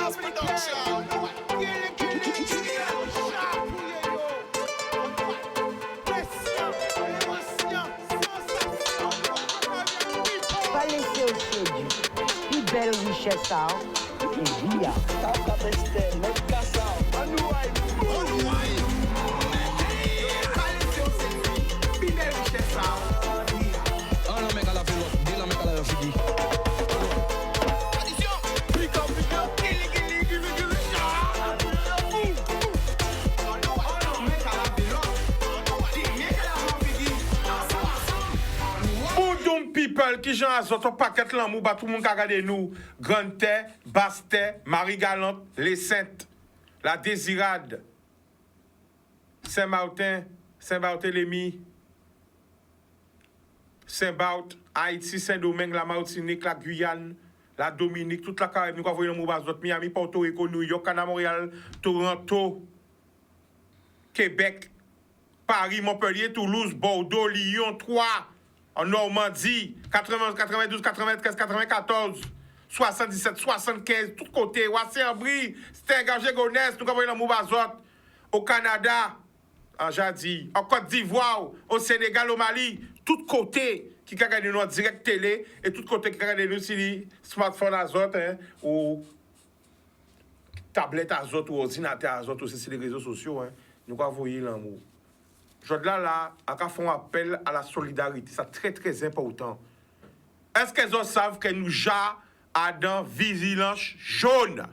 Chaos Production. Pas laisser au séduit. Plus belle richesse, ça. Et via. People qui j'en azot au paquet l'amour, bah tout le monde qui a regardé nous. Grande Terre, Basse Terre, Marie Galante, Les Saintes, La Désirade, Saint-Martin, Saint-Barthélemy, Saint-Barth, Haïti, Saint-Domingue, la Martinique, la Guyane, la Dominique, toute la Caraïbe, nous avons voyé l'amour, bah Miami, Porto Rico, New York, Canada, Montréal, Toronto, Québec, Paris, Montpellier, Toulouse, Bordeaux, Lyon, Troyes, en Normandie, 91, 92, 93, 94, 77, 75, tout côté, Ouassi-en-Brie, Stengar-Gégonès, nous avons l'amour bazot, au Canada, en Jadi, en Côte d'Ivoire, au Sénégal, au Mali, tout côté qui a regardé nous en direct télé, et tout côté qui a regardé nous sur les smartphones azot, hein, ou tablette azot, ou ordinateur azot, aussi sur les réseaux sociaux, hein, nous avons voyé l'amour. Je là, à faire un appel à la solidarité. C'est très, très important. Est-ce qu'elles savent que nous ja à dans vigilance jaune,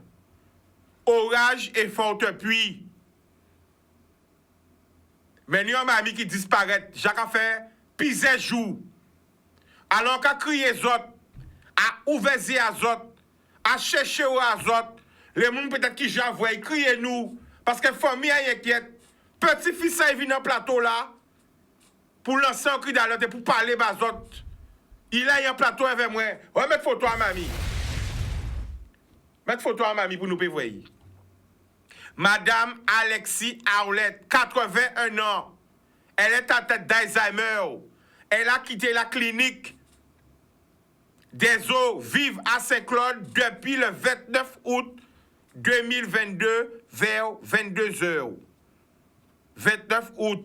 orage et forte pluie? Mais nous avons un ami qui disparaît. Jacques a fait pisé jour. Alors qu'à crier zot, à ouvrir azot, à chercher aux azot, les gens peut-être qui j'avoue, criez nous, parce que la famille est inquiète. Petit-fils il vient dans le plateau là pour lancer un cri d'alerte et pour parler bazot. Il a un plateau avec moi. Ouais, mettre photo à mamie. Mettre photo à mamie pour nous voir. Madame Alexis Arlette, 81 ans. Elle est atteinte d'Alzheimer. Elle a quitté la clinique des eaux vives à Saint-Claude depuis le 29 août 2022 vers 22h. 29 août.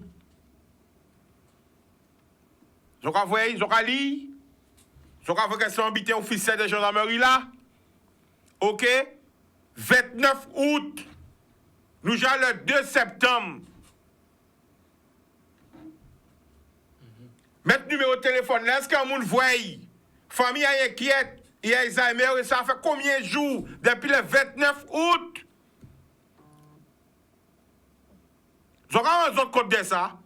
Vous avez vu, vous avez lu, vous avez vu qu'elles sont habitées officielles de gendarmerie là. OK? 29 août. Nous avons le 2 septembre. Mettre numéro de téléphone là, est-ce qu'un monde voit? Famille est inquiète, il y a Alzheimer et ça fait combien de jours depuis le 29 août? Vous avez un autre côté de ça?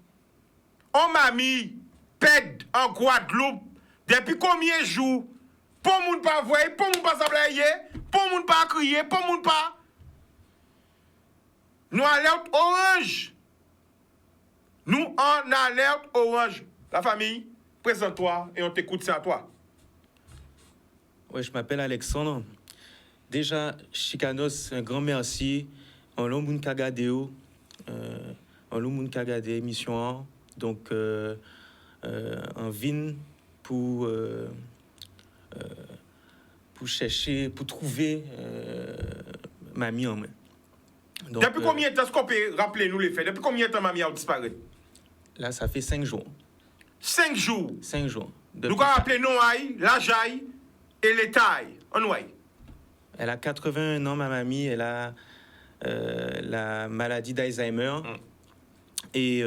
On m'a mis pède en Guadeloupe depuis combien de jours? Pour moun pas voir, pour moun pas s'ablayer, pour moun pas crier, pour moun pas. Nous alerte orange. Nous en alerte orange. La famille, présente-toi et on t'écoute, c'est à toi. Oui, je m'appelle Alexandre. Déjà, Chicanos, un grand merci. En long moun ka gade yo. En long moun ka gade émission. Donc, en vin pour chercher, pour trouver mamie en main. Donc, depuis combien de temps, est-ce qu'on peut rappeler nous les faits? Depuis combien de temps mamie a disparu? Là, ça fait 5 jours. 5 jours. 5 jours. Nous allons rappeler non aïe, l'ajaï et les tailles. On ouaille. Elle a 81 ans, ma mamie. Elle a la maladie d'Alzheimer. Et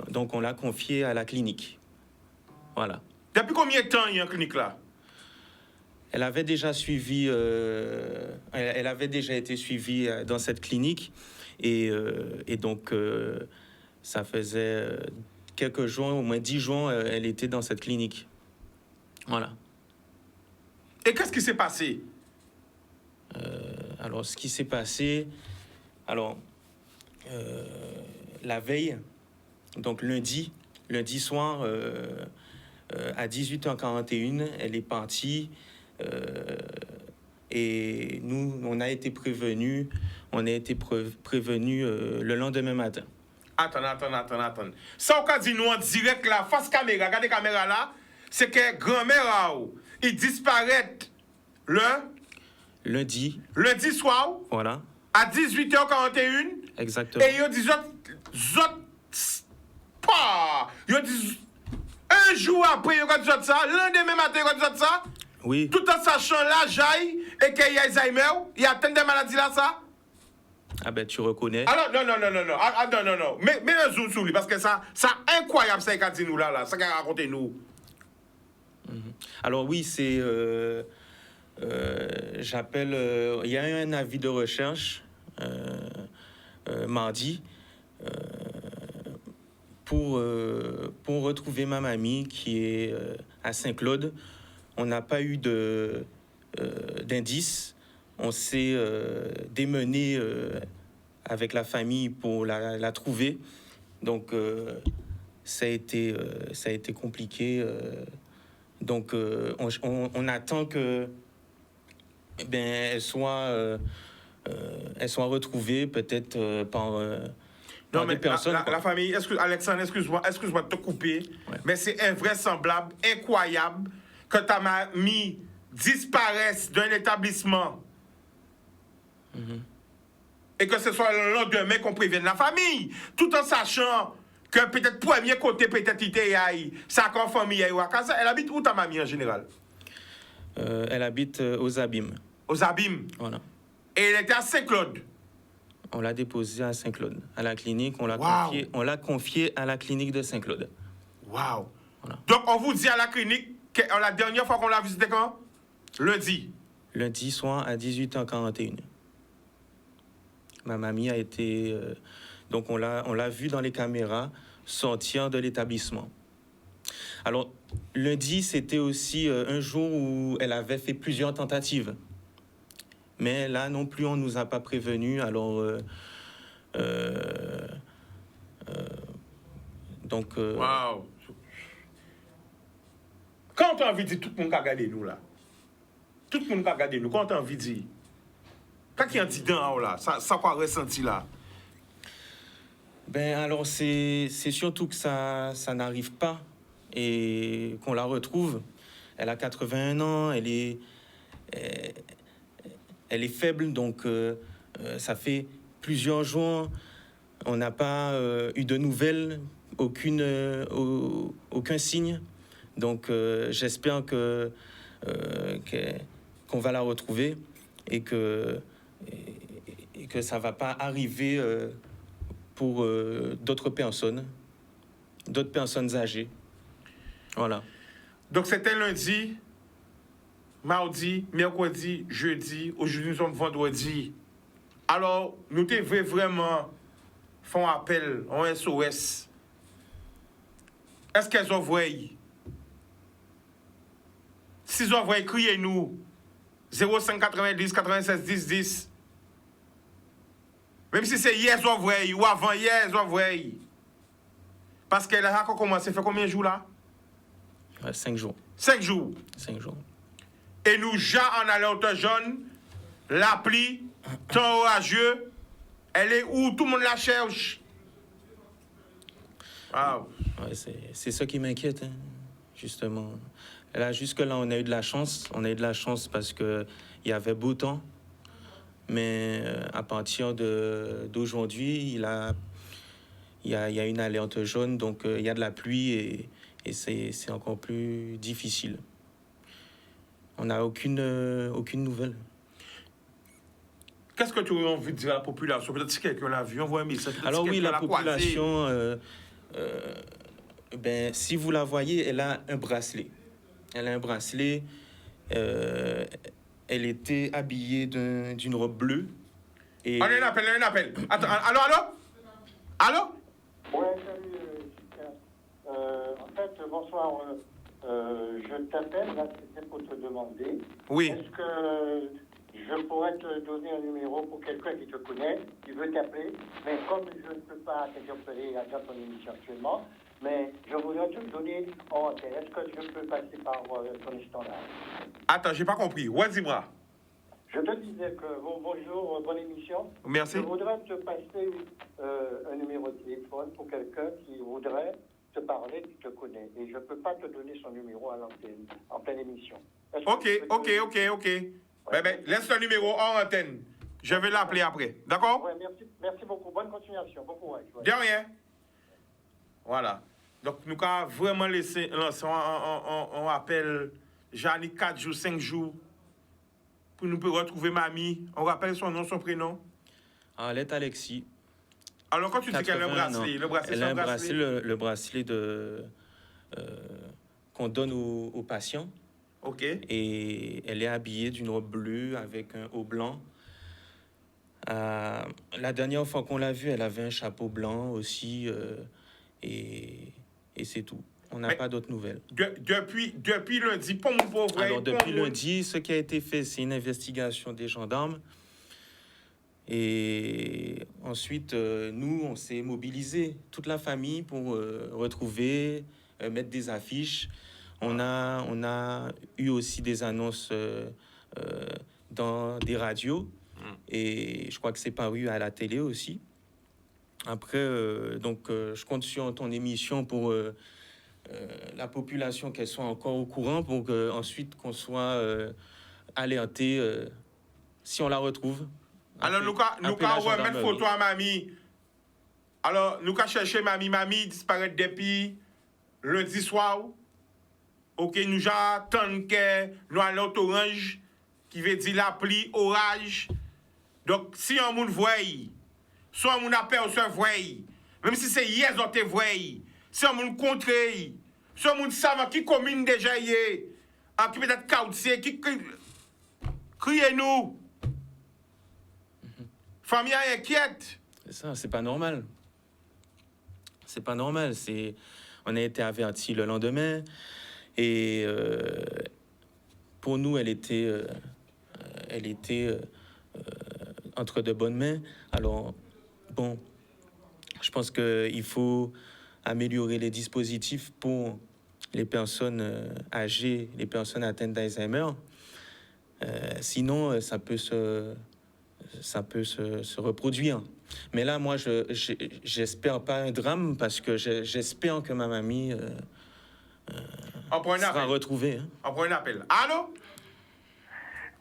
donc, on l'a confiée à la clinique. Voilà. Depuis combien de temps il y a une clinique là? Elle avait déjà suivi, elle avait déjà été suivie dans cette clinique. Et donc, ça faisait quelques jours, au moins 10 jours, elle était dans cette clinique. Voilà. Et qu'est-ce qui s'est passé? Alors, ce qui s'est passé, la veille, donc lundi soir, à 18h41, elle est partie. Et nous, on a été prévenus. Le lendemain matin. Attends. Ça, on dit nous en direct là, face caméra, regardez la caméra là, c'est que grand-mère, il disparaît le Lundi, Lundi soir, voilà, à 18h41, exactement. et ils disent, pas, ils disent, un jour après, ils disent ça, lendemain matin, ils disent ça, Oui, tout en sachant la jaille et qu'il y a Alzheimer, il y a tant de maladies là, ça. ah ben tu reconnais. Alors, non. Non. Mais un zoom sur lui, parce que ça incroyable, ça qu'a dit nous là, ça qu'a raconté nous. Alors oui, c'est... j'appelle... Il y a eu un avis de recherche mardi pour retrouver ma mamie qui est à Saint-Claude. On n'a pas eu d'indice. On s'est démené avec la famille pour la trouver. Donc, ça a été compliqué. Donc, on attend que elle soit retrouvée peut-être par Non, mais des personnes. la famille, Alexandre, excuse-moi de te couper, Ouais. mais c'est invraisemblable, incroyable que ta mamie disparaisse d'un établissement et que ce soit le lendemain qu'on prévienne la famille, tout en sachant que peut-être premier côté, peut-être il y ça comme famille ou à casa. Elle habite où ta mamie en général? Elle habite aux Abîmes. Aux Abîmes. Voilà. Et elle était à Saint-Claude. On l'a déposée à Saint-Claude, à la clinique. On l'a Wow. confiée à la clinique de Saint-Claude. Waouh. Voilà. Donc, on vous dit à la clinique que la dernière fois qu'on l'a visité quand? Lundi. Lundi soir à 18h41. Ma mamie a été... donc, on l'a vue dans les caméras sortir de l'établissement. Alors, lundi, c'était aussi un jour où elle avait fait plusieurs tentatives. Mais là non plus, on ne nous a pas prévenus. Alors, donc... Waouh. Quand on a envie de dire, tout le monde a regardé nous là. Tout le monde a regardé nous. Quand on a envie de dire, quand il y a un petit dent là, ça quoi ressenti là? Ben alors c'est surtout que ça n'arrive pas et qu'on la retrouve. Elle a 81 ans, elle est faible, donc ça fait plusieurs jours. On n'a pas eu de nouvelles, aucun signe. Donc j'espère qu'on va la retrouver et que ça va pas arriver pour d'autres personnes âgées. Voilà. Donc c'était lundi, mardi, mercredi, jeudi. Aujourd'hui nous sommes vendredi. Alors nous devons vraiment faire un appel, un SOS. Est-ce qu'elles ont vu? Si ils ont vu, criez-nous. 0590 96 10 10. Même si c'est hier, ils ont vu, ou avant hier, ils ont vu. Parce qu'elle a commencé, fait combien de jours là? 5 jours. 5 jours. 5 jours. Et nous, déjà en alerte jaune, l'appli, temps orageux, elle est où? Tout le monde la cherche. Wow. Ouais, c'est ça qui m'inquiète, hein, justement. Là, jusque-là, on a eu de la chance. On a eu de la chance parce qu'il y avait beau temps. Mais à partir d'aujourd'hui, il y a une alerte jaune, donc il y a de la pluie et c'est encore plus difficile. On n'a aucune nouvelle. Qu'est-ce que tu aurais envie de dire à la population? Peut-être si quelqu'un l'a vu, envoie un message. Alors oui, la population, ben, si vous la voyez, elle a un bracelet. Elle a un bracelet. Elle était habillée d'une robe bleue. Et... On a un appel. Attends, allô? Ouais, salut, Chica. En fait, bonsoir. Je t'appelle, là, c'était pour te demander. Oui. Est-ce que je pourrais te donner un numéro pour quelqu'un qui te connaît, qui veut t'appeler, mais comme je ne peux pas t'interpeller à ton émission actuellement, mais je voudrais te le donner en antenne. Est-ce que je peux passer par ton standard? Attends, j'ai pas compris. Ouais, dis-moi. Je te disais que bonjour, bonne émission. Merci. Je voudrais te passer un numéro de téléphone pour quelqu'un qui voudrait te parler, qui te connaît. Et je ne peux pas te donner son numéro à l'antenne, en pleine émission. Ok. Ben, laisse le numéro hors antenne. Je vais l'appeler après. D'accord? Ouais, merci beaucoup. Bonne continuation. Bon courage. Ouais. De rien. Voilà. Donc, nous avons vraiment lancé on appelle Jannick 4 jours, 5 jours pour nous retrouver mamie. On rappelle son nom, son prénom. Elle est Alexis. Alors, quand tu dis qu'elle a un 81 ans. bracelet, le bracelet, Elle c'est a un un bracelet. bracelet, le bracelet qu'on donne aux patients. OK. Et elle est habillée d'une robe bleue avec un haut blanc. La dernière fois qu'on l'a vue, elle avait un chapeau blanc aussi. Et c'est tout. On n'a Mais- pas d'autres nouvelles. Depuis lundi, pour mon pauvre. Alors, depuis lundi, ce qui a été fait, c'est une investigation des gendarmes. Et ensuite, nous, on s'est mobilisés, toute la famille, pour retrouver, mettre des affiches. On a eu aussi des annonces dans des radios. Et je crois que c'est paru à la télé aussi. Après, je compte sur ton émission pour la population, qu'elle soit encore au courant, pour ensuite qu'on soit alerté si on la retrouve. Alors, nous Appelez la allons remettre gendarmerie. photo à mamie. Alors, nous allons chercher mamie. Mamie disparaît depuis lundi soir. OK, nous attendons que nous allons au orange, qui veut dire la pluie, orage. Donc, si on moun voit, soit on appelle ou se voit, même si c'est hier on te voit, si on moun contre, si on moun savant qui commune déjà hier, qui peut-être cautier, qui criez-nous. Famille est inquiète. C'est ça, c'est pas normal. C'est pas normal. On a été avertis le lendemain. Et pour nous, elle était entre de bonnes mains. Alors, bon, je pense qu'il faut améliorer les dispositifs pour les personnes âgées, les personnes atteintes d'Alzheimer. Sinon, ça peut se reproduire. Mais là, moi, j'espère pas un drame parce que j'espère que ma mamie On prend un sera appel. retrouvée. Hein. On prend un appel. Allô?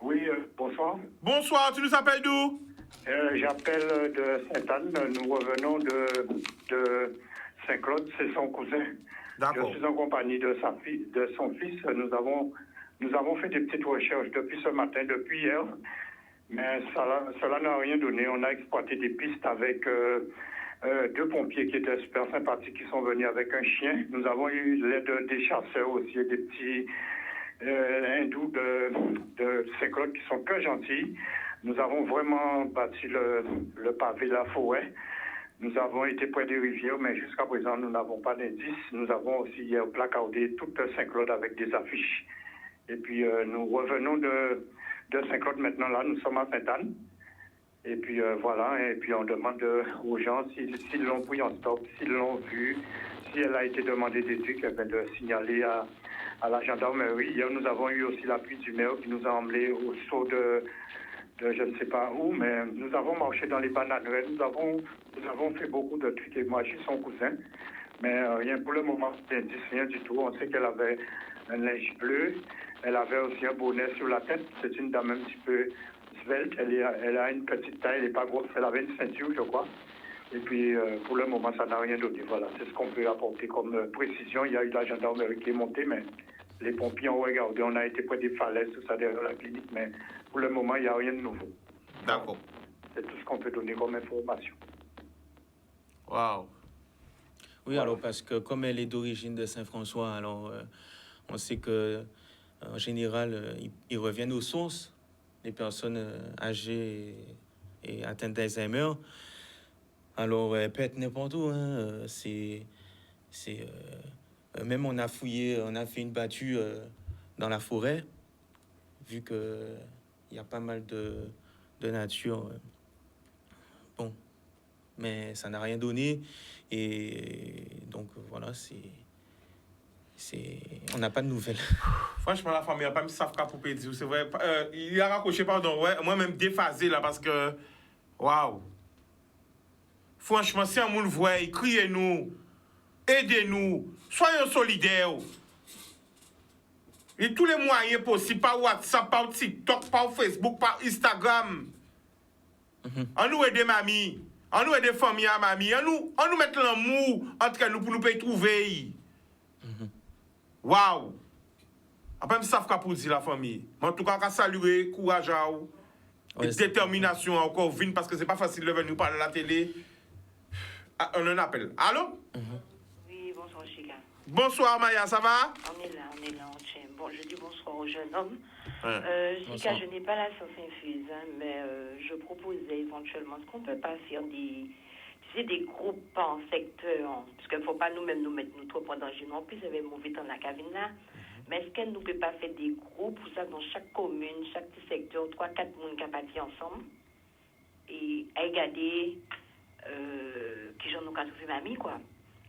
Oui, bonsoir. Bonsoir, tu nous appelles d'où? J'appelle de Sainte-Anne. Nous revenons de Saint-Claude. C'est son cousin. D'accord. Je suis en compagnie de son fils. Nous avons fait des petites recherches depuis ce matin, depuis hier. Mais cela n'a rien donné. On a exploité des pistes avec deux pompiers qui étaient super sympathiques, qui sont venus avec un chien. Nous avons eu l'aide des chasseurs aussi, des petits hindous de Saint-Claude qui sont que gentils. Nous avons vraiment bâti le pavé de la forêt. Nous avons été près des rivières, mais jusqu'à présent, nous n'avons pas d'indices. Nous avons aussi hier placardé toute Saint-Claude avec des affiches. Et puis, nous revenons de Saint-Claude maintenant. Là, nous sommes à Sainte-Anne. Et puis, voilà. Et puis, on demande aux gens s'ils l'ont pris en stop, s'ils l'ont vu, si elle a été demandée d'éduc, de signaler à la gendarmerie. Hier, nous avons eu aussi l'appui du maire qui nous a emmenés au saut de je ne sais pas où, mais nous avons marché dans les bananeraies. Nous avons fait beaucoup de trucs. Et moi, je suis son cousin. Mais rien pour le moment, rien du tout. On sait qu'elle avait un linge bleu. Elle avait aussi un bonnet sur la tête. C'est une dame un petit peu svelte. Elle a une petite taille. Elle n'est pas grosse. Elle avait une ceinture, je crois. Et puis, pour le moment, ça n'a rien donné. Voilà, c'est ce qu'on peut apporter comme précision. Il y a eu la gendarmerie qui est montée, mais les pompiers ont regardé. On a été près des falaises, tout ça, derrière la clinique. Mais pour le moment, il n'y a rien de nouveau. D'accord. C'est tout ce qu'on peut donner comme information. Wow. Oui, alors parce que comme elle est d'origine de Saint-François, alors on sait que en général, ils reviennent aux sources, les personnes âgées et atteintes d'Alzheimer. Alors, elle peut être n'importe où. Hein. Même on a fouillé, on a fait une battue dans la forêt, vu que il y a pas mal de nature. Bon, mais ça n'a rien donné. Et donc, voilà, on n'a pas de nouvelles. Franchement, la famille n'a pas mis Safka pour pédir. C'est vrai. Il a raccroché, pardon. Ouais, moi-même déphasé là parce que. Waouh! Franchement, si un monde voit, criez-nous. Aidez-nous. Soyons solidaires. Et tous les moyens possibles, par WhatsApp, par TikTok, par Facebook, par Instagram. On nous aide mamie, on nous aide famille à mamie, on nous met l'amour entre nous pour nous trouver. Waouh! Après, je ne sais pas pour dire la famille. Mais en tout cas, on va saluer, courage à vous. Et détermination encore, vine, parce que ce n'est pas facile de venir parler à la télé. Ah, on en appelle. Allô? Oui, bonsoir, Chica. Bonsoir, Maya, ça va? On est là, on tient. Bon, je dis bonsoir au jeune homme. Bonsoir. Chica, je n'ai pas la science infuse, hein, mais je proposais éventuellement, est-ce qu'on ne peut pas faire des groupes en secteur, parce qu'il ne faut pas nous-mêmes nous mettre nous trop en danger non plus, ça va être mauvais dans la cabine là. Mais est-ce qu'elle ne peut pas faire des groupes, vous savez, dans chaque commune, chaque petit secteur, 3-4 personnes qui partent ensemble et à regarder qui j'en ai qu'à trouver mamie, quoi.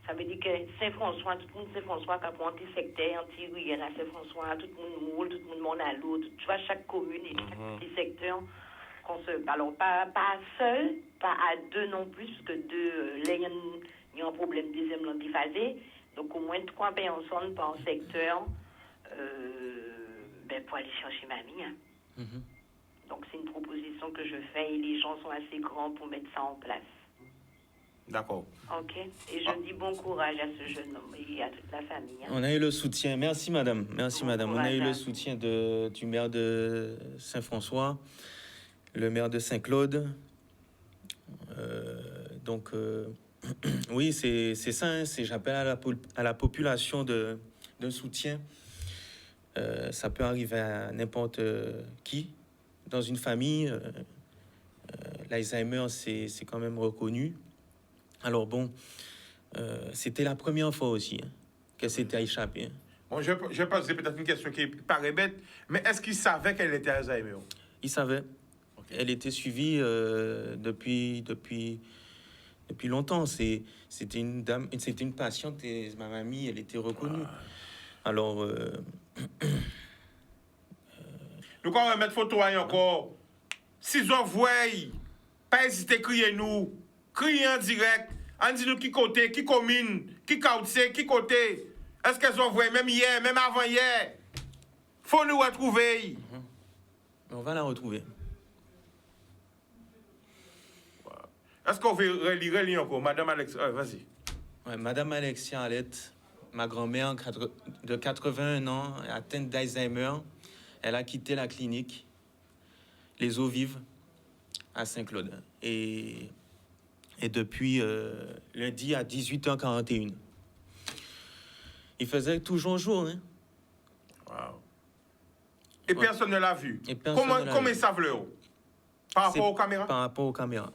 Ça veut dire que Saint-François, tout le monde Saint-François qui a pris un petit secteur, un petit ruelle à Saint-François, tout le monde moule, tout le monde monte à l'eau, tu vois, chaque commune et chaque petit secteur. Alors, pas seul, pas à deux non plus, parce que deux, là, il y a un problème deuxième langue biphasé. Donc, au moins 3 personnes par secteur pour aller chercher mamie. Hein. Donc, c'est une proposition que je fais et les gens sont assez grands pour mettre ça en place. D'accord. OK. Et je dis bon courage à ce jeune homme et à toute la famille. Hein. On a eu le soutien. Merci, madame. Merci, Bon madame. On a eu courage, le hein. soutien du maire de Saint-François, le maire de Saint-Claude. Oui, c'est ça. Hein, j'appelle à la population d'un soutien. Ça peut arriver à n'importe qui dans une famille. L'Alzheimer, c'est quand même reconnu. Alors bon, c'était la première fois aussi hein, qu'elle s'était échappée. Hein. Bon, je vais poser peut-être une question qui paraît bête, mais est-ce qu'il savait qu'elle était Alzheimer? Il savait. Okay. Elle était suivie depuis longtemps. C'était une dame, c'était une patiente et ma mamie, elle était reconnue. Alors, nous, quand on va mettre photo encore, si vous voyez, pas hésiter à crier nous. Crier en direct. On dit nous qui côté, qui commune, qui quartier, qui côté. Est-ce qu'elles ont vu même hier, même avant hier? Faut nous retrouver. On va la retrouver. Est-ce qu'on veut relire encore? Madame Alexia, vas-y. Ouais, Madame Alexia Alette, ma grand-mère de 81 ans, atteinte d'Alzheimer, elle a quitté la clinique Les Eaux Vives à Saint-Claude. Et depuis lundi à 18h41. Il faisait toujours jour. Hein? Wow. Et personne ne l'a vu. Comment ils savent le haut? Par rapport aux caméras? Par rapport aux caméras.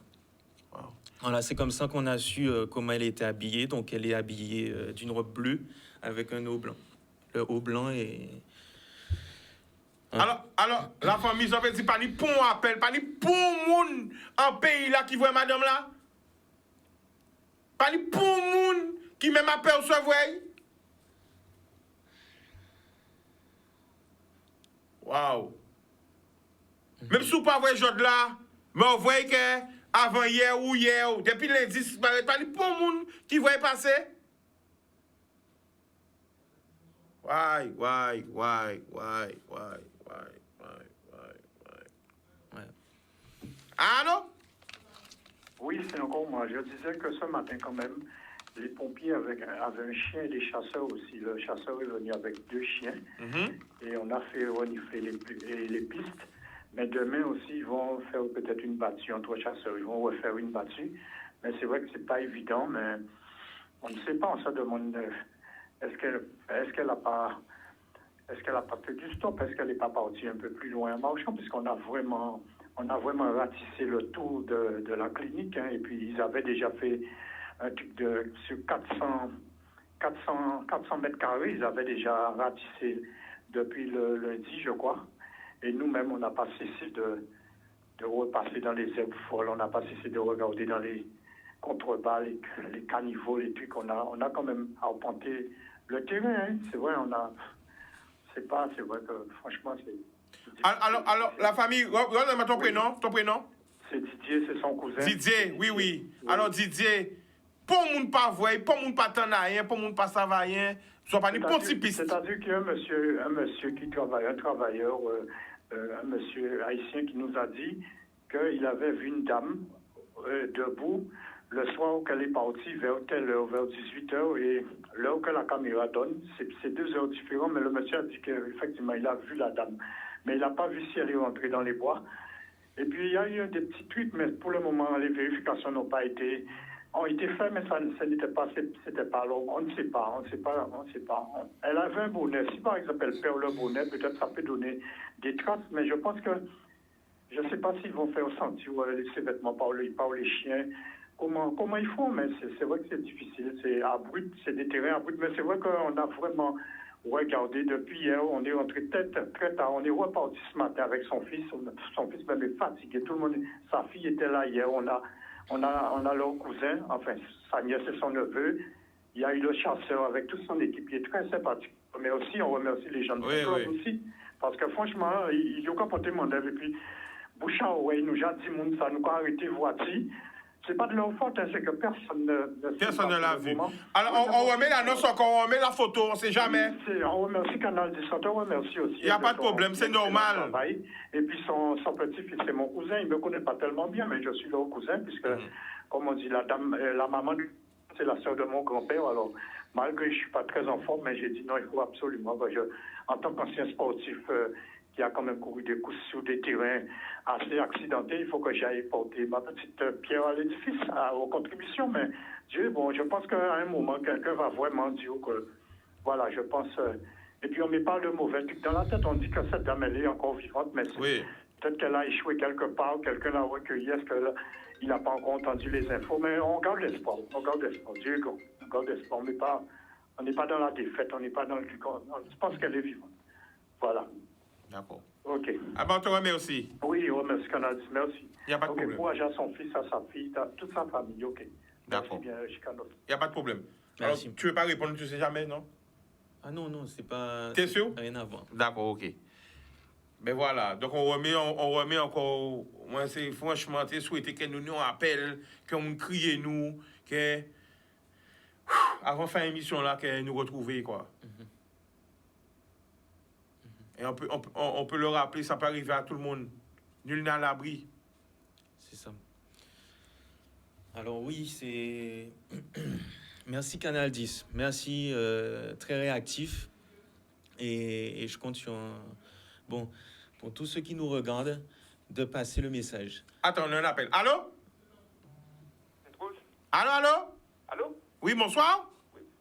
Wow. Voilà, c'est comme ça qu'on a su comment elle était habillée. Donc, elle est habillée d'une robe bleue avec un haut blanc. Le haut blanc est... Alors, la famille, ça veut dire pas ni pour appel, pas ni pour monde en pays là qui voit madame là. Pas ni pour monde qui même appel au surveille. Waouh. Même si vous pas voir jour là, mais on voit que avant hier ou hier, depuis lundi, pas ni pour monde qui voit passer. Ouais. Allô? Oui, c'est encore moi. Je disais que ce matin, quand même, les pompiers avaient un chien et des chasseurs aussi. Le chasseur est venu avec 2 chiens et on a fait renifler les pistes. Mais demain aussi, ils vont faire peut-être une battue entre chasseurs. Ils vont refaire une battue. Mais c'est vrai que c'est pas évident, mais on ne sait pas. On se demande est-ce qu'elle a pas fait du stop? Est-ce qu'elle n'est pas partie un peu plus loin en marchant? Puisqu'on a vraiment ratissé le tour de la clinique. Hein, et puis, ils avaient déjà fait un truc sur 400 mètres carrés. Ils avaient déjà ratissé depuis le lundi, je crois. Et nous-mêmes, on n'a pas cessé de repasser dans les herbes folles. On n'a pas cessé de regarder dans les contrebas, les caniveaux, les trucs. On a quand même arpenté le terrain. Hein. C'est vrai, c'est vrai que, franchement, c'est... Alors, la famille, redonne-moi ton prénom. C'est Didier, c'est son cousin. Didier, oui. Alors, Didier, pour moun pas voir, pour moun pas t'en rien, pour moun pas savoir rien, Soit pas ni pontipiste. C'est-à-dire qu'il y a un monsieur qui travaille, un travailleur, un monsieur haïtien qui nous a dit qu'il avait vu une dame debout le soir où elle est partie, vers telle heure, vers 18h, et l'heure que la caméra donne, c'est 2 heures différentes, mais le monsieur a dit qu'effectivement, il a vu la dame. Mais il n'a pas vu si elle est rentrée dans les bois. Et puis, il y a eu des petits trucs, mais pour le moment, les vérifications n'ont pas été... ont été faites, mais ça n'était pas... C'était pas long. On ne sait pas. Elle avait un bonnet. Si, par exemple, elle perd le bonnet, peut-être ça peut donner des traces, mais je pense que... Je ne sais pas s'ils vont faire sentir ces vêtements par les chiens. Comment ils font, mais c'est vrai que c'est difficile. C'est abrupt, c'est des terrains abrupts, mais c'est vrai qu'on a vraiment regardé depuis hier. On est rentré très tard. On est reparti ce matin avec son fils. Son fils même est fatigué. Tout le monde, sa fille était là hier. On a leur cousin, enfin sa nièce et son neveu. Il y a eu le chasseur avec toute son équipe. Il est très sympathique. Mais aussi, on remercie les gens de club aussi, parce que franchement, ils ont capoté mon œuvre. Et puis Bouchard, ouais, nous a dit ça nous a arrêté voiture. C'est pas de leur faute, c'est que personne ne l'a vu. Alors, on remet l'annonce encore, on remet la photo, on ne sait jamais. On remercie Canal 10, on remercie aussi. Il n'y a pas de problème, c'est normal. Et puis son petit-fils, c'est mon cousin, il ne me connaît pas tellement bien, mais je suis leur cousin, puisque, comme on dit, la maman, c'est la sœur de mon grand-père. Alors, malgré que je ne suis pas très en forme, mais j'ai dit non, il faut absolument. En tant qu'ancien sportif, qui a quand même couru des courses sur des terrains assez accidentés, il faut que j'aille porter ma petite pierre à l'édifice, aux contributions. Mais Dieu, bon, je pense qu'à un moment, quelqu'un va vraiment dire que, voilà, je pense... et puis on ne met pas le mauvais truc dans la tête, on dit que cette dame, elle est encore vivante, mais peut-être qu'elle a échoué quelque part, quelqu'un l'a recueilli, est-ce qu'il n'a pas encore entendu les infos, mais on garde l'espoir, Dieu, on garde l'espoir, on n'est pas dans la défaite, on n'est pas dans le... Je pense qu'elle est vivante. Voilà. D'accord. OK. Ah ben, on te remercie. Oui, on remercie Canal 10, merci. Il n'y a pas de problème. Courage à son fils, à sa fille, à toute sa famille, OK. D'accord. Merci bien, Chicano. Il n'y a pas de problème. Merci. Alors, tu ne veux pas répondre, tu ne sais jamais, non? Ah non, c'est pas... T'es sûr? Rien à voir. D'accord, OK. Mais voilà, donc on remet encore... Moi, c'est franchement, tu souhaité que nous appelle, qu'on crie nous, que... Avant de faire l'émission là, que nous retrouver, quoi. Et on peut le rappeler, ça peut arriver à tout le monde. Nul n'est à l'abri. C'est ça. Alors oui, c'est... Merci Canal 10. Merci, très réactif. Et je compte sur... Bon, pour tous ceux qui nous regardent, de passer le message. Attends, on a un appel. Allô? Allô? Allô? Oui, bonsoir?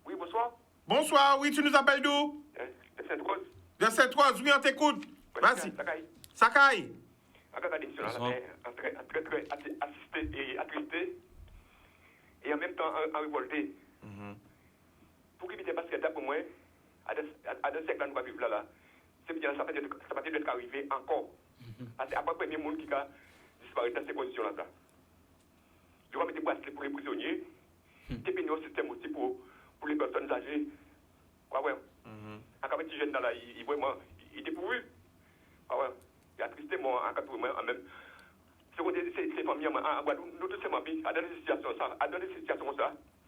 Oui, bonsoir. Bonsoir, oui, tu nous appelles d'où? De Sainte-Rose. De Sainte-Rose, oui, on t'écoute. Vas-y. Sakai. Regardez, monsieur, très assisté et attristé, et en même temps en révolté. Pour qu'il ne passe pas pour moi, à deux siècles, nous va vivre là. C'est bien, ça va être arrivé encore. Parce que après le premier monde qui a disparu dans ces conditions-là. Je vais mettre des bracelets pour les prisonniers, et puis un système aussi pour les personnes âgées. Quoi, ouais. Quand les jeunes là, il est dépourvu. Ah ouais. Il a tristé moi en même. Ces familles en Guadeloupe, nous tous ces familles, dans des situations ça,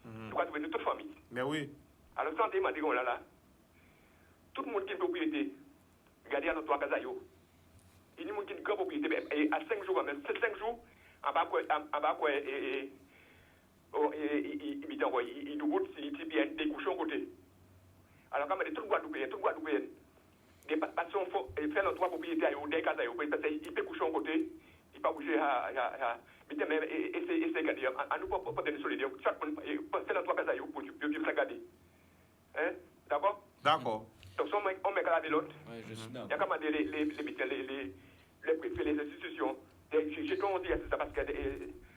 nous avons trouvé toute famille. Mais oui. Alors sans demander là, tout le monde qui est propriété, regardez à nos trois casaillots. Il y a des gens qui ont une grande propriété, et à 5 jours même, c'est 5 jours, en bas quoi, il nous botte si bien des couchons côté. Alors, quand tout le Guadeloupéen, des passions faire nos trois propriétés à des cases, parce qu'il peut coucher en côté, il peut bouger à. Mais même, c'est garder. À nous, pas de solidaire. Faire nos trois cases pour que ça garder. Hein? D'accord? D'accord. Donc, on met garder l'autre. Ouais, je suis d'accord. Il y a quand même les préfets, les institutions. J'ai toujours dit ça parce que,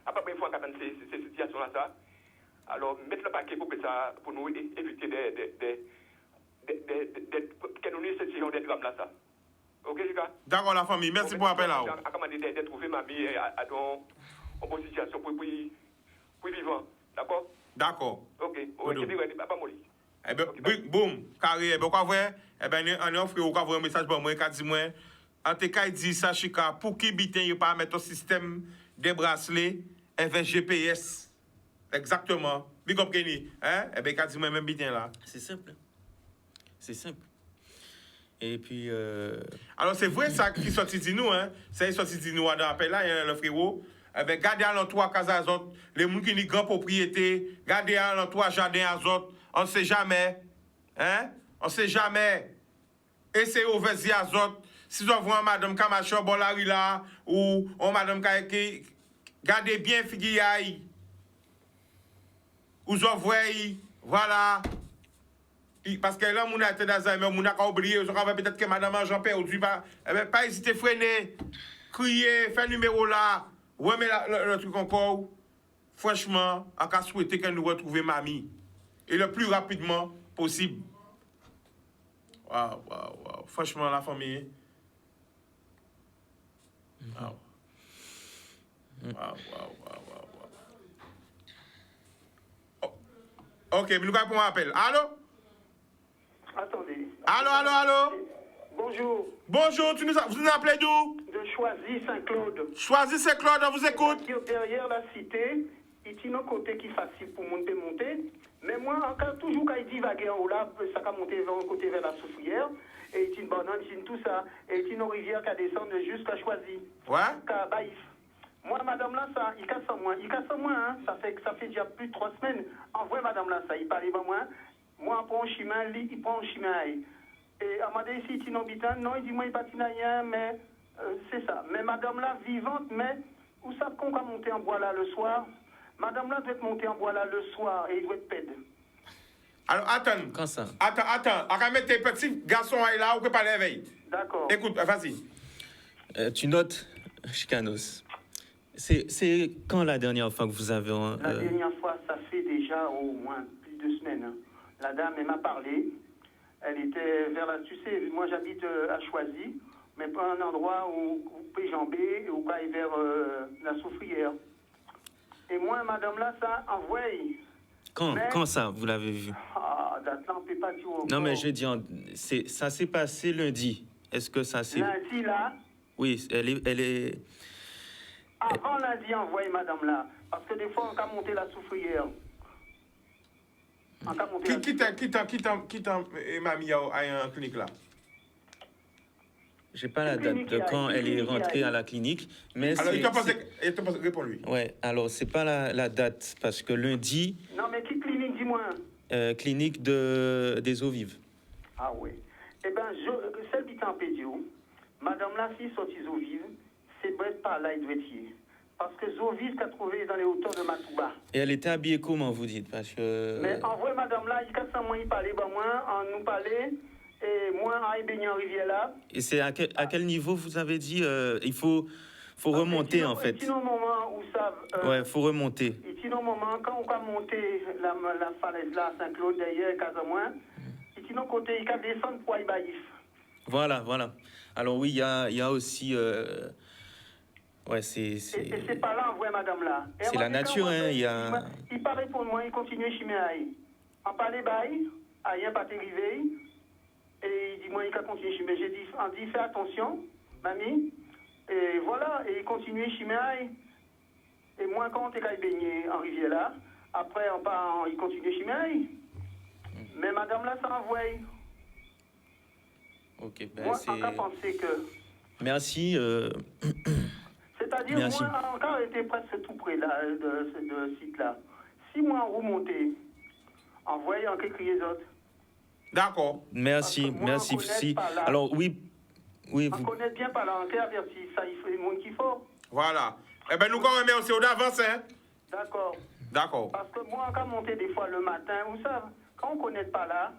après, il faut encadrer ces situations-là, ça. Alors, mettre le paquet pour nous éviter que nous essayons des drames là, ça. Ok, Jika? D'accord, la famille. Merci pour l'appel là. À comment de trouver ma vie en bonne situation pour vivre. D'accord? D'accord. Ok. Ok, pas mourir. Eh bien, boum, carré. Eh bien, quoi voir? Eh bien, on offre un message pour moi, qui dit moi, en tout cas, il dit ça, Chika, pour qui bitin, il pas mettre un système de bracelets avec GPS. Exactement. Big up, Kenny. Hein? Eh bien, quand dit moi, même bitin là. C'est simple. C'est simple. Et puis... Alors, c'est vrai ça qui sorti de nous, hein. C'est sorti de nous dans l'appel là, hein, le frérot. Eh bien, gardez à l'entour casa azot, les gens qui ont grand propriété, gardez à l'entour jardin azot, on ne sait jamais. Hein? On ne sait jamais. Essayez ouvrir les azot. Si vous voyez madame Camacho, Bolari là, ou madame Kaeke, gardez bien figuiaï. Ou vous voyez, voilà. Parce que là, on a été d'Alzheimer, on a oublié, on a peut-être que madame a perdu. Eh bien, pas hésiter à freiner, crier, faire numéro là, remet le truc encore. Franchement, on a souhaité qu'elle nous retrouve mamie. Et le plus rapidement possible. Waouh. Franchement, la famille. Waouh. Oh. Ok, mais nous allons prendre un appel. Allô? Attendez. Allô? Bonjour. Bonjour, vous nous appelez d'où? De Choisy Saint-Claude. Choisy Saint-Claude, on vous écoute. Derrière la cité, il y a un côté qui est facile pour monter. Mais moi, encore toujours quand il divague en haut là, ça va monter vers un côté vers la Soufrière. Et il y a une banane, il y a tout ça. Et il y a une rivière qui descend jusqu'à Choisy. Ouais. Qu'à Baïf. Moi, madame là, ça, il casse en moi. Hein. Ça fait déjà plus de 3 semaines. En vrai, madame là, ça, il parlait pas moi. Moi, je prends un chemin, lui, il prend un chemin. Et à m'a dit, ici, il habitant, non, il dit, moi, il pas rien, mais c'est ça. Mais madame là, vivante, mais vous savez qu'on va monter en bois là le soir? Madame là doit monter en bois là le soir et il doit être pède. Alors, attends. Quand ça? Attends. On va mettre tes petits garçons là, ou que pas l'éveil. D'accord. Écoute, vas-y. Tu notes, Chicanos. C'est quand la dernière fois que vous avez... La dernière fois, ça fait déjà au moins plus de 2 semaines. Hein. La dame, elle m'a parlé. Elle était vers la... Tu sais, moi j'habite à Choisy, mais pas un endroit où vous pouvez jamber ou pas vers la Soufrière. Et moi, madame là, ça envoie... Quand ça, vous l'avez vu? Ah, maintenant, on ne peut pas dire... Non, mais je dis, ça s'est passé lundi. Est-ce que ça s'est... Lundi, là? Oui, elle est... Avant lundi, envoyez madame là. Parce que des fois, on peut monter la Soufrière. Qui t'a mamie à une clinique là? J'ai pas la date de quand elle est rentrée à la clinique, mais alors, il t'a pensé, réponds-lui. Ouais, alors c'est pas la date, parce que lundi... Non, mais qui clinique, dis-moi? Clinique des eaux vives. Ah oui. Eh bien, celle qui est en pédio, madame là, si sortit eaux vives, c'est bête par là, il doit être. Parce que eaux vives qu'a trouvé dans les hauteurs de Matouba. Et elle était habillée comment, vous dites? Parce que... Mais en vrai, madame là, il casse moi, il parlait, moi, on nous parlait... Et moi, à baigner en rivière là. Et c'est à quel niveau vous avez dit il faut remonter en fait. Il y a un moment où ça. Ouais, faut remonter. Il y a un moment quand on va monter la falaise là, Saint-Claude derrière Casamoin. Il y a un côté il va descendre pour Aïbaïf. Voilà. Alors oui, il y a aussi. Ouais, c'est. Et c'est pas là en vrai, madame là. C'est la nature, hein. Il paraît pour moi, il continue chez moi. En parler bail, rien pas arrivé. Et il dit, moi, il a continué chez moi. J'ai dit, on dit, fais attention, mamie. Et voilà, et il continue chez moi. Et moi, quand on est baigné en rivière là, après, il continue chez moi. Mais madame là, ça envoie. Ok, ben moi, c'est... on a pensé que... Merci. C'est-à-dire, merci. moi, encore été presque tout près là, de ce site-là. Si moi, on remontait, envoyez en quelques les autres. D'accord. Merci. Si. Alors, oui. On connaît bien par là, on est averti, ça, il faut le monde qu'il faut. Voilà. Eh bien, nous, quand même, aussi d'avance, hein. D'accord. Parce que moi, quand monter des fois le matin, vous savez, quand on ne connaît pas là,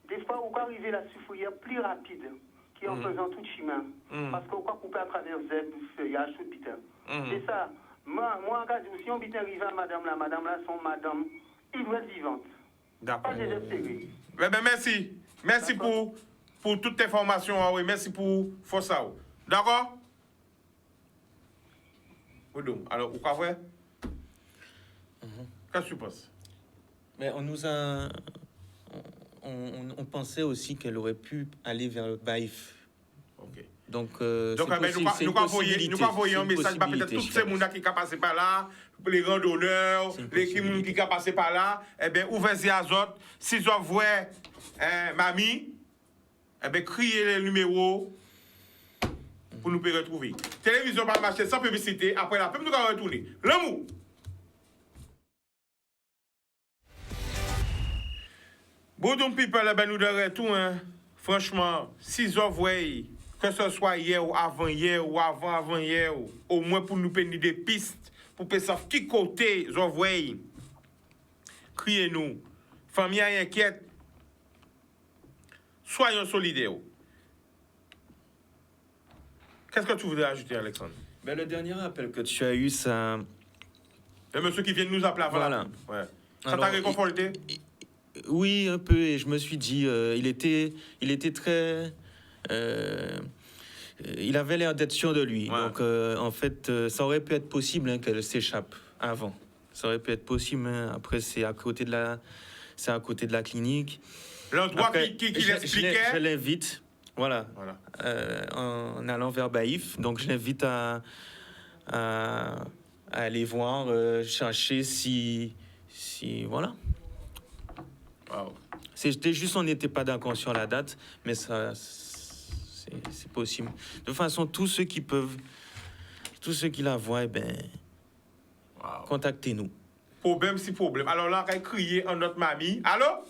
des fois, on peut arriver à la Soufrière plus rapide qu'en faisant tout le chemin. Parce qu'on peut couper à travers le feuillage, tout le bitin. C'est ça. Moi, regarde, si on vient arriver à madame là, son madame, il doit être vivante. D'accord. Pas désespéré. Eh bien, merci. Merci pour toutes tes formations. Oui. Merci pour ça. D'accord? Alors, vous croyez? Qu'est-ce que tu penses? Mais on nous a... On pensait aussi qu'elle aurait pu aller vers le Baïf. Ok. Donc, nous envoyons un message à peut-être tous ces gens qui sont passés par là, les randonneurs, les qui sont passés par là, eh bien, ouvrez les azotes. Si vous voyez mamie, eh bien, criez le numéro pour nous retrouver. Télévision va marcher sans publicité. Après la pub, nous allons retourner. L'amour. Boudon people, eh ben, nous de retour, hein. Franchement, si vous voyez, que ce soit hier ou avant-hier, au moins pour nous donner des pistes, pour savoir qui côté vous voyez, criez-nous. Famille inquiète. Soyons solidaires. Qu'est-ce que tu voudrais ajouter, Alexandre? Ben, le dernier appel que tu as eu, ça... Le monsieur qui vient de nous appeler avant. Voilà. Ouais. Ça t'a réconforté? Oui, un peu. Et je me suis dit, il était très... il avait l'air d'être sûr de lui. Ouais. Donc, en fait, ça aurait pu être possible hein, qu'elle s'échappe avant. Ça aurait pu être possible. Hein. Après, c'est à côté de la clinique. L'endroit qui l'expliquait. Je l'invite, voilà. En allant vers Baïf. Donc, je l'invite à aller voir, chercher si voilà. Wow. C'était juste, on n'était pas d'accord sur la date, mais ça, c'est possible. De toute façon, tous ceux qui la voient, eh ben, Wow. contactez-nous. Problème si problème. Alors là, on va crier en notre mamie. Allô?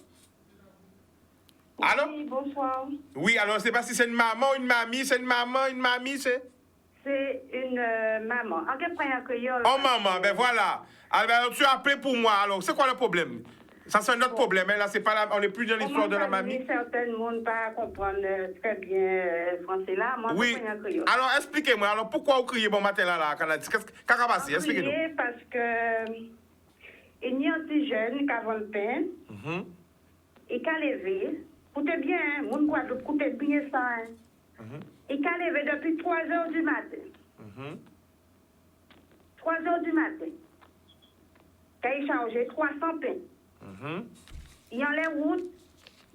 Allô? Oui, bonsoir. Oui, alors c'est pas si c'est une maman, une mamie, c'est une mamie, c'est? C'est une maman. En quel point un créole? Oh maman, ben voilà. Alors tu as appelé pour moi, alors c'est quoi le problème? Ça c'est notre problème, hein. Là c'est pas là, on n'est plus dans l'histoire de la mamie. Certains monde pas comprendre très bien français là. Moi, Oui. je un créole. Alors expliquez-moi, alors pourquoi vous criez bon matin là, qu'est-ce qui a passé? Expliquez-nous. Parce que il y a un petit jeune qui a vendu le pain et qui a levé. Écoutez bien, hein, mon Guadeloupe, écoutez bien ça. Hein. Et qui a levé depuis 3 heures du matin. 3 heures du matin. Qui a échangé 300 pains. Il y a les routes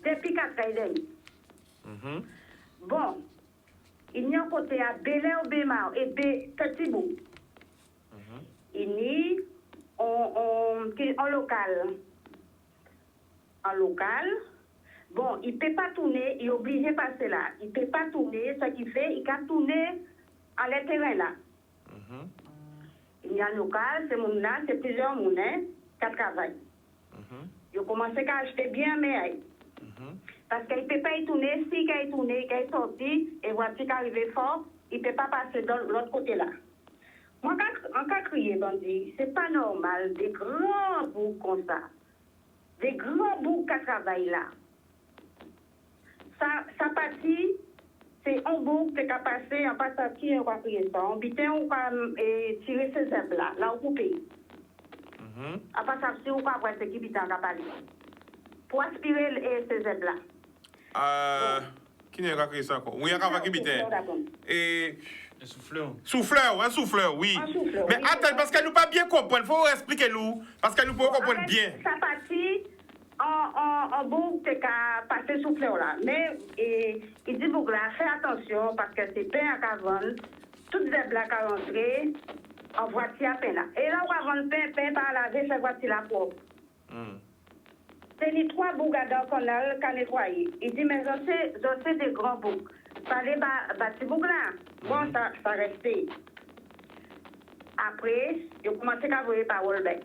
depuis 4 heures. Bon, il y a un côté à Belair, Bémar et Petit Bout. Il y a en local. En local. Bon, il ne peut pas tourner, il est obligé de passer là. Il ne peut pas tourner, ce qu'il fait, il peut tourner à l'intérieur là. Il y a un local, c'est mon là, c'est plusieurs moulins qui travaillent. Il a commencé à acheter bien, mais parce qu'il ne peut pas y tourner, si il tourne, qu'il est sorti, et voici qu'il arrive fort, il ne peut pas passer de l'autre côté là. Moi, en cas crier, bandit, c'est pas normal, des grands boucs comme ça. Des grands boucs qui travaillent là. Ça partit, c'est un bouc qui a passé, en passant qui on va crier ça. On bitin, on va tirer ces herbes là, là, on coupe. À part ça, si on va voir ce qui bitin a parlé. Pour aspirer ces herbes là. Qui n'est pas crié ça encore? Oui, il y a un qui bitin. Et. Un souffleur. Un souffleur, oui. Un souffleur, Mais oui, attends, parce qu'elle nous pas bien comprendre, il faut expliquer nous, parce qu'elle nous peut comprendre bien. Ça partit en bouc qui a passé souffleur là. Mais il dit bouc là, fais attention parce que c'est pain à vendre. Toutes les blagues à rentrer en voiture à peine là. Et là, on va vendre pain par laver cette voiture là propre. C'est les 3 boucs à qu'on a nettoyé. Il dit, mais je sais des grands boucs. Fallait bâtir bouc là. Bon, ça restait. Après, il a commencé à voir les paroles.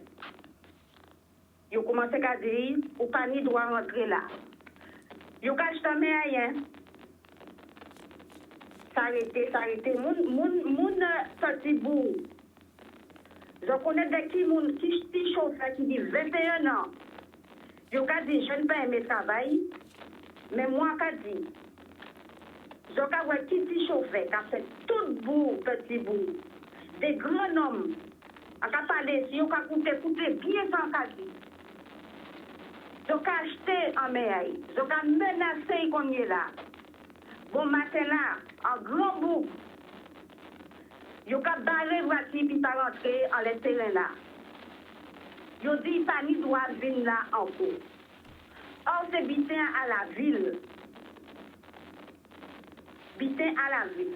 Il a commencé à dire, ou pas ni doit rentrer là. Il a caché ta main rien. S'arrêter. Mon sorti bout. Je connais des qui chauffeur qui dit 21 ans. Je dis, je ne peux pas aimer travail, mais moi, je dis, je vois qui dit chauffeur, qui a fait tout bout, petit bout, des grands hommes, qui a parlé, si on a écouté bien sans quasi. Je vais acheter en mer, je vais menacer comme il est là. Bon matin là, en grand bout, je vais barrer voiture puis pas rentrer en l'intérieur là. Je dis pas ni doit venir là encore. Or, c'est bitin à la ville. Bitin à la ville.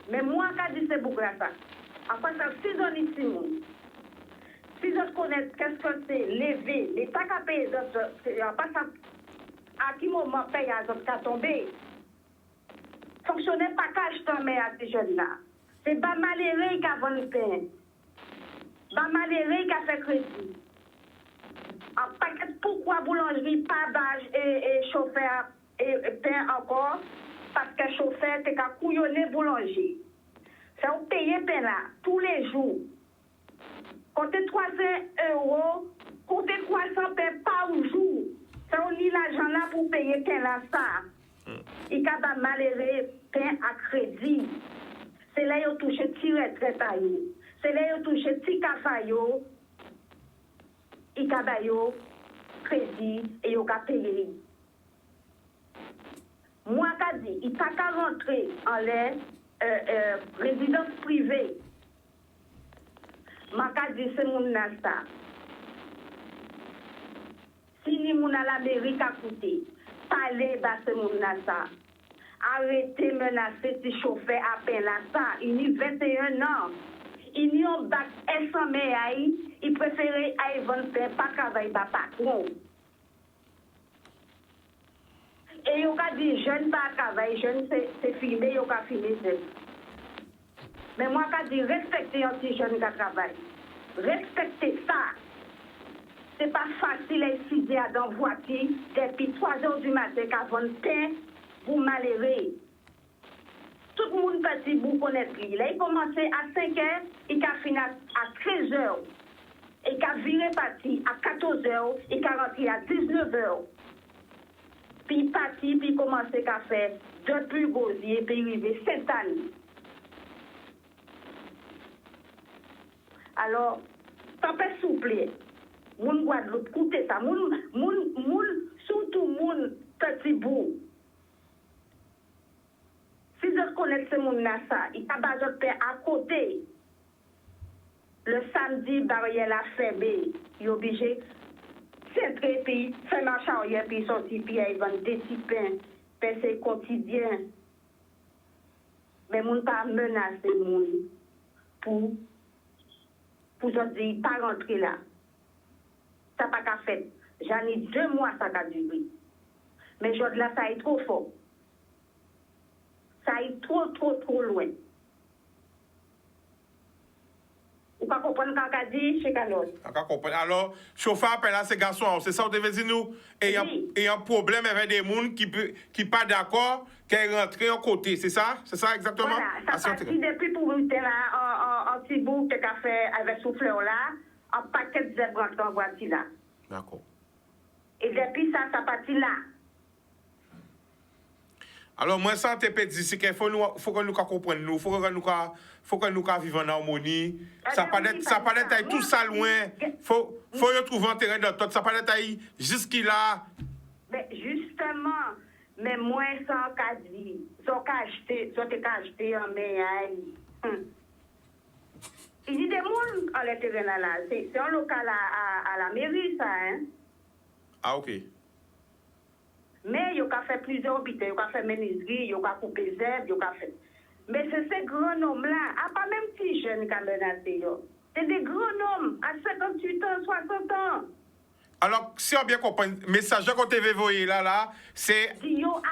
Mais moi, quand je dis c'est beaucoup ça. Après ça, si on est ici, si je connais qu'est-ce que c'est, lever, l'État qui a payé, à qui moment paye à autres qui a tombé. fonctionner pas cash dans mais à ces jeunes-là. C'est pas malheureux qui a vendu pain. Pas malheureux qui a fait crédit. En paquet, pourquoi boulangerie, pas d'âge et chauffeur et pain encore? Parce que chauffeur, t'es qu'à couillonner boulanger. Ça vous payer pain là, tous les jours. Comptez 300 €, comptez 300 pain par jour. Ça vous mis l'argent là pour payer pain là, ça. Il y a pas malheureux pain à crédit. C'est là qu'ils touchent petit retraite à eux. C'est là qu'ils touchent petit café. Ils ont crédit et ils ont payé. Moi, je dis, il n'a qu'à rentrer en l'air résidence privée. Moi, je dis, c'est mon nasa. Si ni mon à l'Amérique a coûté, parlez, c'est mon nasa. Arrêtez de menacer si chauffeur à peine là ça. Il y a 21 ans. Il y a un bac S100 il préférait aller vendre pas travailler par patron. Et il a dit jeune pas travailler, jeune c'est filmé, il a filmé. Mais moi je dis respectez un petit jeune qui travaille. Respectez ça. C'est pas facile à étudier dans la voiture depuis 3 h du matin qu'avant le pain pour malheureux. Tout le monde petit bout connaître lui. Là, il commençait à 5 h, il a fini à 13 h. Il a viré parti à 14 h, il a rentré à 19 h. Puis il parti, puis il commençait à faire depuis Gosier, puis il arrivait cette année. Alors, ça peut souffler. Moun Guadeloupe, écoutez ça. Surtout moun petit bout. Si je reconnais ce monde-là, il n'y a pas de paix à côté. Le samedi, barrière la faible, il est obligé de centrer, puis faire marche arrière, puis sortir, puis il vend des petits pains, c'est quotidien. Mais moun pas menacer moun pour je dire, pas rentrer là. Ça n'a pas qu'à faire. J'en ai 2 mois, ça a duré. Mais je là, ça est trop fort. Ça est trop loin. Vous ne comprenez pas ce qu'on dit, chez Carlos? Alors, chauffeur appelle à ces garçons, c'est ça que vous devez dire nous? Et il y a un problème avec des gens qui ne sont pas d'accord, qui rentrent en côté, c'est ça? C'est ça exactement? Voilà, ça partit depuis pour vous là, en petit bout que tu as fait avec souffleur là, en paquet de zèbres en voiture là. D'accord. Et depuis ça partit là. Alors, moi, ça, te peut dire, c'est qu'il faut que nous comprenions, il faut que nous vivions en harmonie. Ça pas d'être tout ça loin. Faut trouver un terrain d'entente. Ça pas d'être jusqu'à. Mais justement, mais moi, sans qu'à dire, sans qu'à acheter un meilleur. Il y a des gens à le terrain là. C'est un local à la mairie, ça, hein? Ah, ok. Mais il a fait plusieurs hôpitaux, il a fait menuiserie, il a coupé zèbre, il a fait. Mais c'est ces grands hommes-là, à pas même petits jeunes qui ont menacé. C'est des grands hommes à 58 ans, 60 ans. Alors, si on bien comprend, le message qu'on t'avait envoyé là, c'est.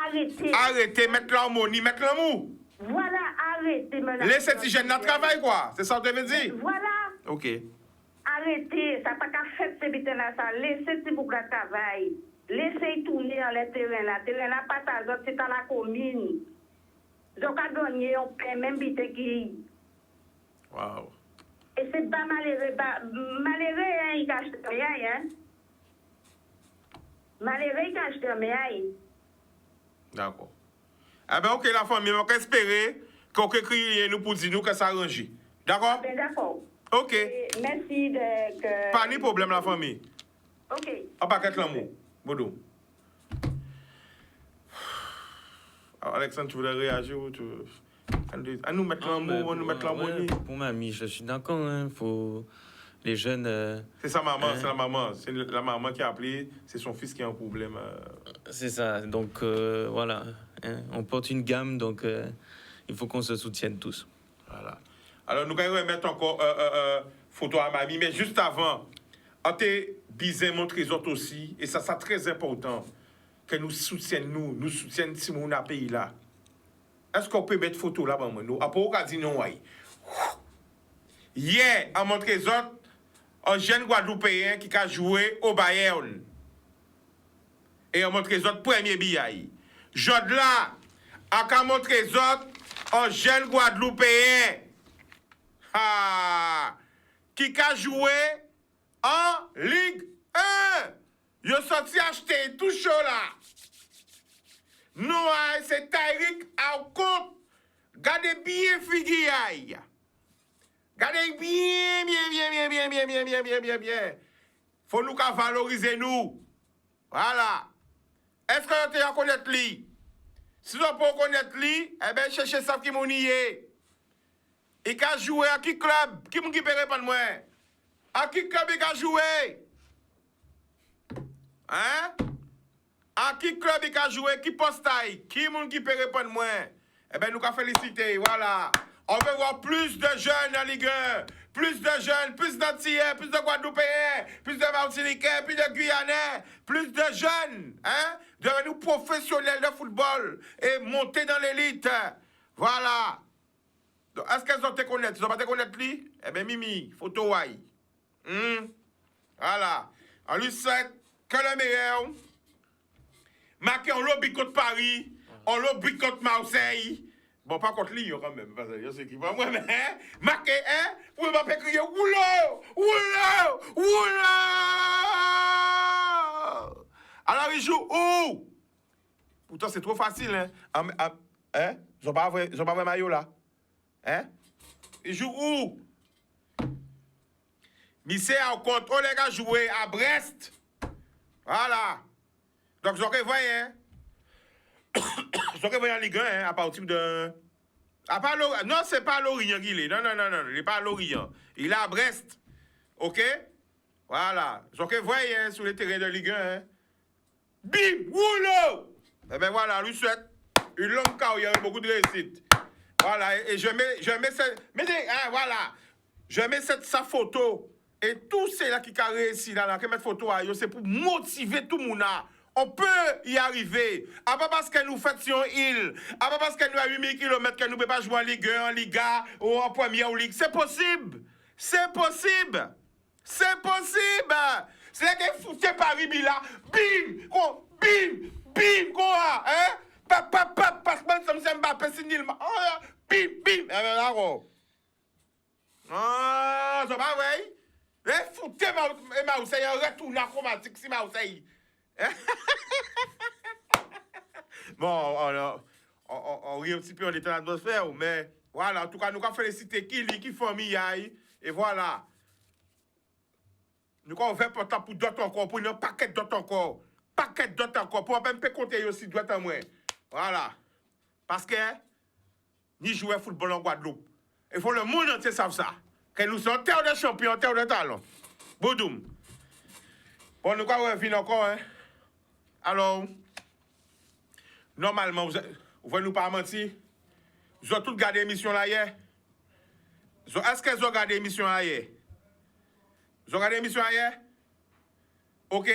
Arrêtez. Arrêtez, mettre l'harmonie, mettre l'amour. Voilà, arrêtez. Laissez ces jeunes dans le travail, quoi. C'est ça que tu veux dire? Voilà. Ok. Arrêtez, ça n'a pas qu'à faire ces bêtes-là, ça. Laissez ces boucles de travail. Laissez tourner dans les terrains là. Terrain là, pas ça, c'est dans la commune. Donc, à gagner, on paie même bite qui. Wow. Et c'est pas malheureux. Malheureux, hein, il cache rien, hein. Malheureux, il cache rien. D'accord. Eh bien, ok, la famille, on va espérer qu'on peut crier nous pour dire nous que ça arrange. D'accord? Ben, d'accord. Ok. Et merci de. Pas de problème, la famille. Ok. On va pas l'amour. Boudou. Alors, Alexandre, tu voudrais réagir ou tu... À nous mettre l'amour, on nous mettre l'harmonie. Pour ma amie, je suis d'accord. Hein, faut... Les jeunes... C'est sa maman, c'est la maman. C'est la maman qui a appelé, c'est son fils qui a un problème. C'est ça. Donc, voilà. Hein, on porte une gamme, donc il faut qu'on se soutienne tous. Voilà. Alors, nous allons remettre encore photo à mamie, mais juste avant, on t'a bisé mon trésor aussi, et ça, c'est très important, que nous soutiennent, nous soutiennent si mon pays là. Est-ce qu'on peut mettre photo là-bas, nous? Après, on va dire non, oui. Hier, on montre les autres, un jeune Guadeloupéen qui a joué au Bayern. Et on montre les autres premiers billets. Jod là, on montre les autres, un jeune Guadeloupéen qui a joué en Ligue 1. Il a sorti acheter tout chaud là. Nous, c'est Tyrick Alcott. Gardez bien figure. Gardez bien. Faut nous valoriser nous. Voilà. Est-ce que vous avez connaître lui? Si vous ne connaître lui, eh bien, cherchez ça qui m'ont nié. Il a joué à qui club? Qui m'a répondre moi? À qui club il a joué? Hein? À qui club il a joué? Qui postaille? Qui moun qui peut répondre moi? Eh bien, nous avons félicité, voilà. On veut voir plus de jeunes en Ligue 1. Plus de jeunes, plus d'Antillais, plus de Guadeloupéens, plus de Martiniquais, plus de Guyanais, plus de jeunes, hein? Devenus professionnels de football et monter dans l'élite. Voilà. Est-ce qu'elles ont te connaître? Ils ont pas te connaître lui? Eh bien, Mimi, photo wai. Voilà. On lui souhaite que le meilleur. Marqué en lobby contre Paris, en lobby contre Marseille. Bon, pas contre lui, quand même, parce que je sais qu'il va moi, mais, hein, marqué, hein, vous m'avez crié, oula, oula, oula. Alors, il joue où? Pourtant, c'est trop facile, hein. Hein? Ils ont pas vrai maillot, là. Hein? Il joue où? Missé en compte, on les gars joué à Brest. Voilà. Donc, vous aurez voyé, hein. Vous aurez voyé en Ligue 1, hein, à partir de... Non, c'est pas à Lorient qu'il est. Non, il n'est pas à Lorient. Il est à Brest. OK? Voilà. Vous aurez voyé, hein, sur les terrains de Ligue 1, hein. Bim! Woulou! Eh bien, voilà, lui souhaite une longue carrière, beaucoup de réussite. Voilà, et je mets sa photo. Et tous ceux-là qui ont réussi, là, qui mettent photo à eux, c'est pour motiver tout le monde. On peut y arriver. À pas parce qu'elle nous fait sur une île. À pas parce qu'elle nous a 8000 km qu'elle ne peut pas jouer en Ligue 1, en Liga ou en Première ou Ligue. C'est possible. C'est possible. C'est possible. C'est là qu'elle fout Paris, là. Bim! Bim! Quoi? Hein? Parce que ça me semble Mbappé, c'est nul. Bim! Bim! Ah, c'est pas vrai? Foutez Marseille, un retour chromatique si Marseille. Bon, on rit un petit peu, on est dans l'atmosphère, mais voilà, en tout cas, nous avons félicité qui famille, et voilà. Nous avons fait pourtant pour d'autres encore, pour un paquet d'autres encore, pour même pas compter aussi d'autres en moins. Voilà. Parce que, ni jouer football en Guadeloupe. Il faut le monde entier savoir ça. Que nous sommes terre de champions, terre de talent. Boudoum. Bon, nous avons revenir encore, hein. Alors, normalement, vous ne nous pas mentir. Vous avez tous regardé l'émission là hier? Est-ce que vous avez regardé l'émission là hier? Vous avez regardé l'émission là hier? OK?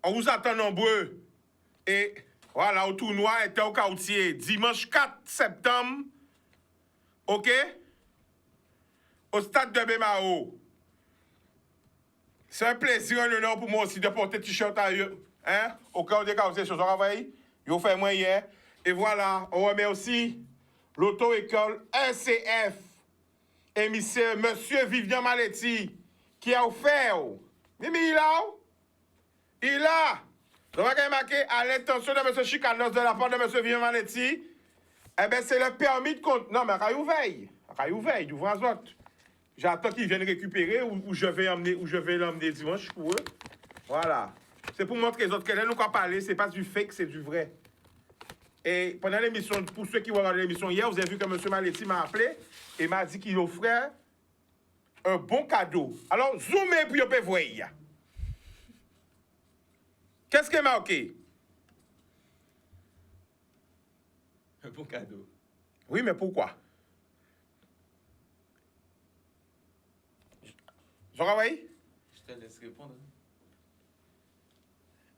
On vous attend nombreux. Et voilà, au tournoi était au quartier dimanche 4 septembre. OK? Au stade de Bémao. C'est un plaisir, un honneur pour moi aussi de porter t-shirt à eux. Hein? Au cas où des cas, choses on travaille. Ils ont fait moi hier. Et voilà, on remet aussi l'auto-école NCF. Et monsieur Vivian Maletti, qui a offert. Mais il est là. Il est là. Donc, on va marquer à l'intention de monsieur Chicanos de la part de monsieur Vivian Maletti. Eh bien, c'est le permis de compte. Non, mais à veille, d'ouvrir les autres. J'attends qu'ils viennent récupérer ou je vais l'emmener dimanche pour eux. Voilà. C'est pour montrer les autres que là, nous avons parlé, c'est pas du fake, c'est du vrai. Et pendant l'émission, pour ceux qui ont regardé l'émission hier, vous avez vu que M. Maletti m'a appelé et m'a dit qu'il offrait un bon cadeau. Alors, zoomez pour vous voir. Qu'est-ce qui est marqué? Un bon cadeau. Oui, mais pourquoi? Jean-Raoui? Je te laisse répondre.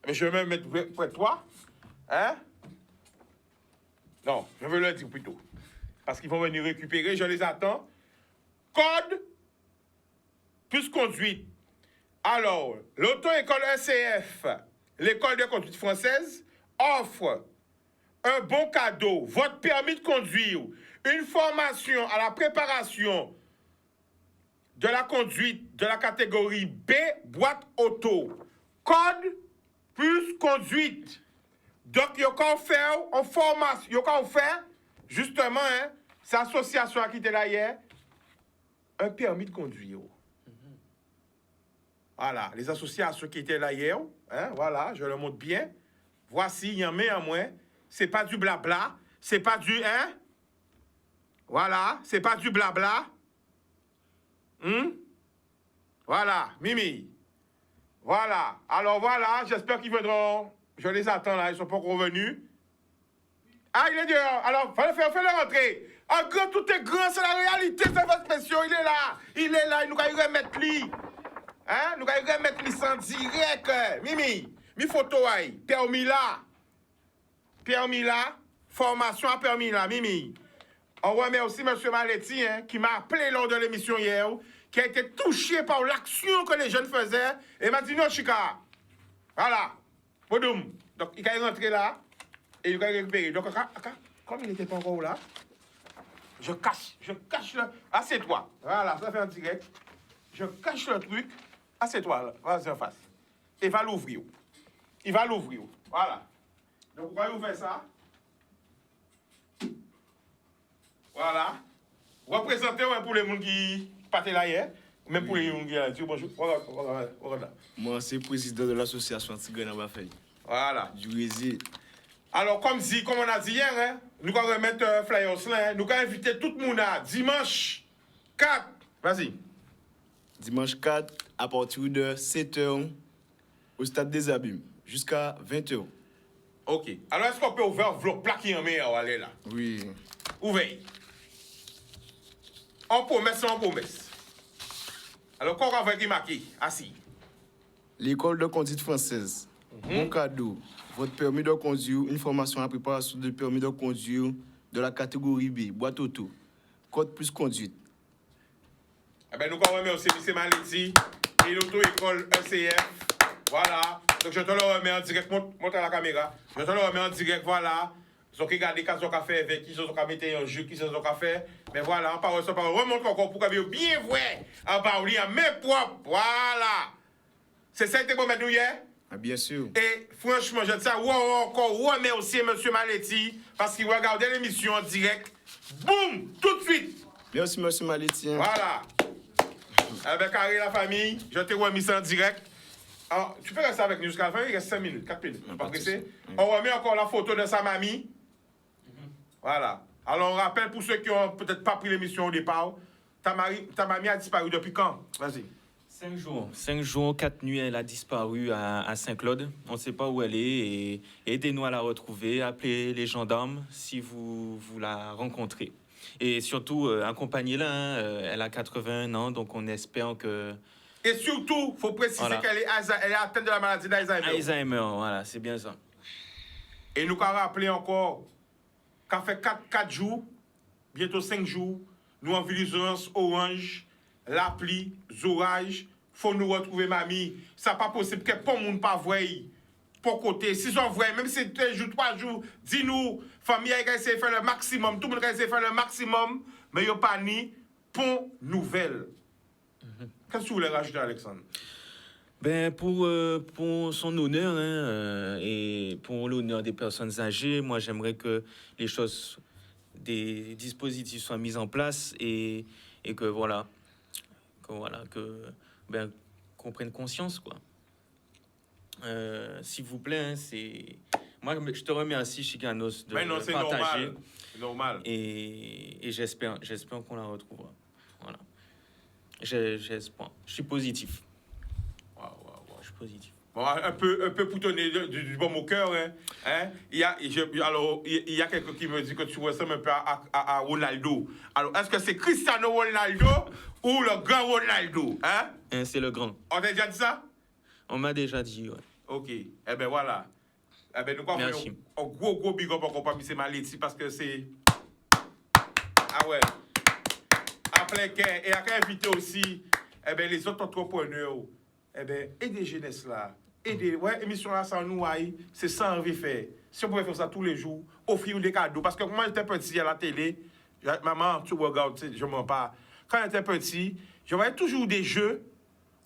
Mais je vais me mettre près de toi. Hein? Non, je veux le dire plutôt. Parce qu'ils vont venir récupérer, je les attends. Code plus conduite. Alors, l'auto-école ECF, l'école de conduite française, offre un bon cadeau, votre permis de conduire, une formation à la préparation de la conduite de la catégorie B, boîte auto. Code plus conduite. Donc, il y a qu'à faire en formation, il y a qu'à faire, justement, hein, cette association qui était là hier, un permis de conduire. Voilà, les associations qui étaient là hier, hein, voilà, je le montre bien. Voici, il y en met en moins. C'est pas du blabla, c'est pas du, hein? Voilà, c'est pas du blabla. Voilà, Mimi. Voilà, alors voilà, j'espère qu'ils viendront. Je les attends là, ils sont pas encore venus. Ah, il est dehors, alors fais-le rentrer. En grand, tout est grand, c'est la réalité, c'est votre spécial, il est là, il nous va y remettre lui. Hein? Nous allons remettre les sans direct. Mimi, mi photo aïe. Permis là, formation à permis là, Mimi. On remercie M. Maletti, hein, qui m'a appelé lors de l'émission hier, qui a été touché par l'action que les jeunes faisaient, et m'a dit non, Chica. Voilà. Bodoum. Donc, il est rentré là, et il va récupérer. Donc, comme il n'était pas encore là, je cache le... Assieds-toi. Voilà, ça fait un direct. Je cache le truc. Assieds-toi là, vas-y en face. Et va l'ouvrir. Il va l'ouvrir. Voilà. Donc, on va ouvrir ça. Voilà. Représentez pour les gens qui partaient là hier. Même pour les gens qui ont dit bonjour. Regarde. Moi, c'est le président de l'association Tigana Bafay. Voilà. Du Brésil. Alors, comme on a dit hier, hein, nous allons remettre flyers là. Nous allons inviter tout le monde à dimanche 4. Vas-y. Dimanche 4, à partir de 7h, au stade des Abîmes, jusqu'à 20h. Ok. Alors, est-ce qu'on peut ouvrir un vlog plaqué en mer, aller là? Oui. Ouvrir. En promesse. Alors, qu'on va marqué, assis. L'école de conduite française. Bon cadeau. Votre permis de conduire, une formation à la préparation du permis de conduire de la catégorie B, boîte auto. Code plus conduite. Eh bien, nous allons remercier M. Maletti et l'auto-école ECF. Voilà. Donc, je te le remets en direct. Montre à la caméra. Je te le remets en direct. Voilà. Ils ont regardé qu'est-ce qu'ils ont fait avec qui ils ont mis en jeu, qui ils ont fait. Mais voilà, en parole, remonte encore pour qu'il bien vrai. En parole, en même propre. Voilà. C'est ça qui était bon mettre nous hier? Ah, bien sûr. Et franchement, je dis ça encore remercier M. Maletti parce qu'il regardait l'émission en direct. Boum! Tout de suite. Merci, M. Maletti. Voilà. Avec Carré, la famille, je te remis ça en direct. Alors, tu peux rester avec nous jusqu'à la fin, il reste 5 minutes, 4 minutes. Pas pressé. On remet encore la photo de sa mamie. Voilà. Alors, on rappelle pour ceux qui n'ont peut-être pas pris l'émission au départ, ta mamie a disparu depuis quand? Vas-y. 5 jours. 5 jours, 4 nuits, elle a disparu à Saint-Claude. On ne sait pas où elle est. Et aidez-nous à la retrouver. Appelez les gendarmes si vous la rencontrez. Et surtout, accompagnez-la. Hein. Elle a 81 ans, donc on espère que... Et surtout, il faut préciser qu'elle est atteinte de la maladie d'Alzheimer. Alzheimer, voilà, c'est bien ça. Et nous avons rappelé encore qu'à fait 4 jours, bientôt 5 jours, nous en vigilance orange, l'appli, Zorage, faut nous retrouver mamie. Ça n'est pas possible que pas monde pas voir pour côté. Si sont vrai, même si c'est 2 jours, 3 jours, dis-nous, famille a essayé de faire le maximum, tout le monde a essayé de faire le maximum, mais il n'y a pas ni bon nouvelle. Qu'est-ce que vous voulez rajouter, Alexandre? Ben, pour son honneur et pour l'honneur des personnes âgées, moi j'aimerais que les choses, des dispositifs soient mis en place et que qu'on prenne conscience, quoi. S'il vous plaît, hein, moi je te remercie, Chicanos, de partager. C'est normal. Et j'espère qu'on la retrouvera. Voilà. J'espère. Je suis positif. Je suis positif. Bon, un peu poutonné du bon au cœur. Hein? Il y a quelqu'un qui me dit que tu ressembles un peu à Ronaldo. Alors, est-ce que c'est Cristiano Ronaldo ou le grand Ronaldo? Hein? C'est le grand. On t'a déjà dit ça? On m'a déjà dit, ouais. Ok. Eh bien, voilà. Eh ben, nous avons Merci. un gros big up encore pour M. Maleti parce que c'est. Ah ouais. Après, et à inviter aussi eh ben, les autres entrepreneurs, eh ben, et des jeunesses là. Et des émissions là sans nous, c'est sans envie faire. Si on pouvait faire ça tous les jours, offrir des cadeaux. Parce que moi j'étais petit à la télé, maman, tu regardes, je ne mens pas. Quand j'étais petit, je voyais toujours des jeux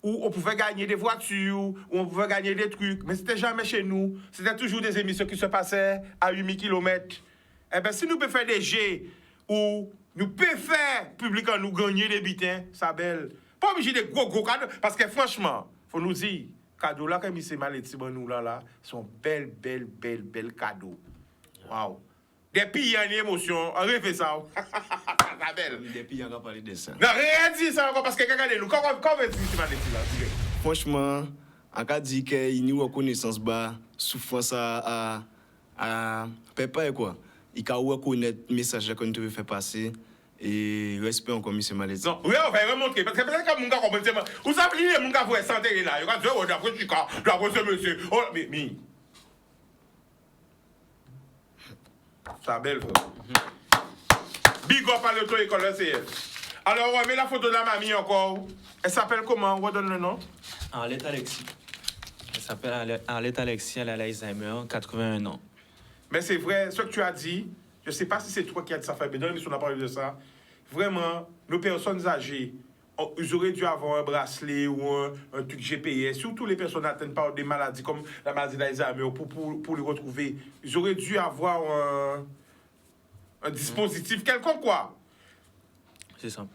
où on pouvait gagner des voitures, où on pouvait gagner des trucs, mais c'était jamais chez nous. C'était toujours des émissions qui se passaient à 8000 km. Eh bien, si nous pouvons faire des jeux où nous pouvons faire public en nous gagner des bitins, ça belle. Pas obligé de gros cadeaux, parce que franchement, il faut nous dire, cadeaux là, comme c'est Maleti, nous là, sont belles cadeaux. Waouh! Des pays en émotion, on refait ça. Ça belle. Des pays, on va parler de ça. Non, rien dit ça encore, parce que regardez-nous, comment est-ce Maleti là? Franchement, on a dit qu'il y a une reconnaissance, souffrance à papa et quoi. Il a reconnaître le message qu'on te fait passer et respect encore, M. Maleti. Non, oui, on va remontrer, parce que peut-être que mon gars comprend, vous savez, mon gars, vous êtes santé là, il va dire, oh, d'après ce monsieur, oh, mais. Ça belle, frère. Big up à l'auto-école, c'est elle. Alors, on met la photo de la mamie encore. Elle s'appelle comment? On donne le nom? Arlette Alexis. Elle s'appelle Arlette Alexis, elle a l'Alzheimer, 81 ans. Mais c'est vrai, ce que tu as dit, je ne sais pas si c'est toi qui as dit ça, mais dans l'émission, on a parlé de ça. Vraiment, nos personnes âgées, ils auraient dû avoir un bracelet ou un truc GPS, surtout les personnes atteintes par des maladies comme la maladie d'Alzheimer, pour les retrouver. Ils auraient dû avoir un dispositif quelconque, quoi. C'est ça.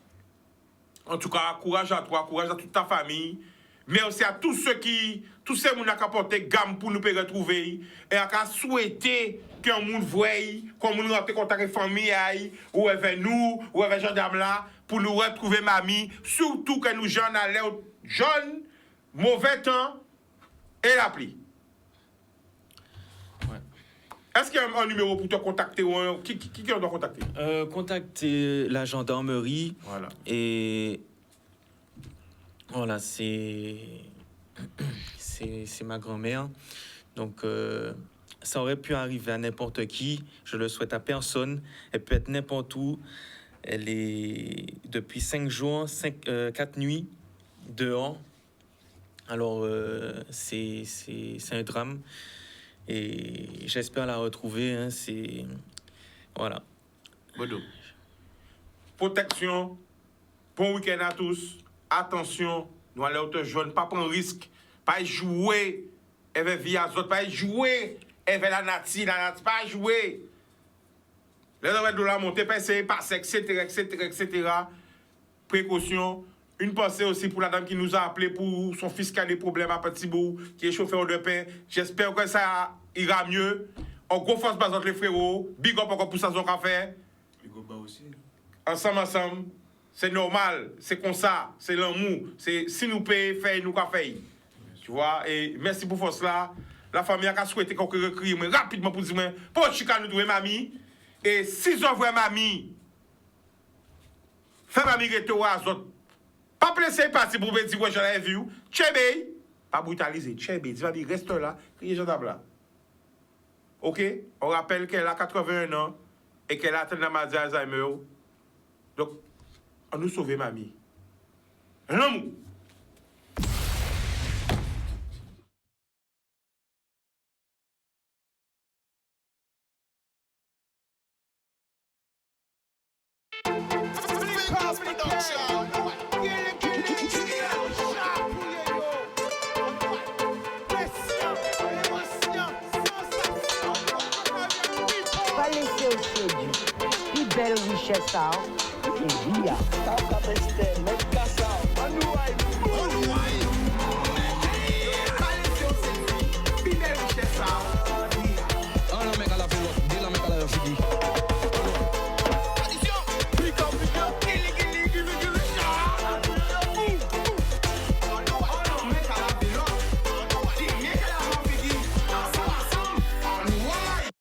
En tout cas, courage à toi, courage à toute ta famille. Merci à tous ceux qui ont apporté gamme pour nous retrouver et à souhaiter qu'un monde voie, qu'on nous rentre en contact avec la famille, ou avec nous, ou avec gendarme là, pour nous retrouver mamie, surtout que nous jeunes allons jeunes, mauvais temps et la pluie. Ouais. Est-ce qu'il y a un numéro pour te contacter ou qui on doit contacter? Contactez la gendarmerie. Voilà. Et voilà, c'est ma grand-mère. Donc, ça aurait pu arriver à n'importe qui. Je le souhaite à personne. Elle peut être n'importe où. Elle est depuis 5 jours, 4 nuits dehors. Alors, c'est un drame. Et j'espère la retrouver. Hein, c'est... Voilà. Bodo. Protection. Bon week-end à tous. Attention, nous allons te jeune, pas prendre risque, pas jouer avec vie azote, pas jouer avec la nati, pas jouer. Les hommes de la montée, pas essayer de passer, etc. Précaution. Une pensée aussi pour la dame qui nous a appelé pour son fils qui a des problèmes à Petit-Bout, qui est chauffeur de pain. J'espère que ça ira mieux. En gros force bazote les frérots. Big up encore pour ça, qu'on fait. Big up aussi. Ensemble. C'est normal, c'est comme ça, c'est l'amour. C'est si nous payons, fait nous qu'à faire. Tu vois, et merci pour force là. La famille a souhaité qu'on recrie rapidement pour dire pour chika nous trouver mamie. Et si on voit mamie, fait mamie rete ou azot. Pas plaisir parti pour dire que je l'ai vu. Tchébé, pas brutaliser, tchébé, dis mamie reste là, criez gendarme là. OK? On rappelle qu'elle a 81 ans et qu'elle a atteint la maladie d'Alzheimer. Donc on nous sauve mamie. Un amour. Pas laisser au séduit. Plus belle richesse, et via. Stop, stop, stop, stop, stop, stop, stop, stop, stop, stop, stop, stop,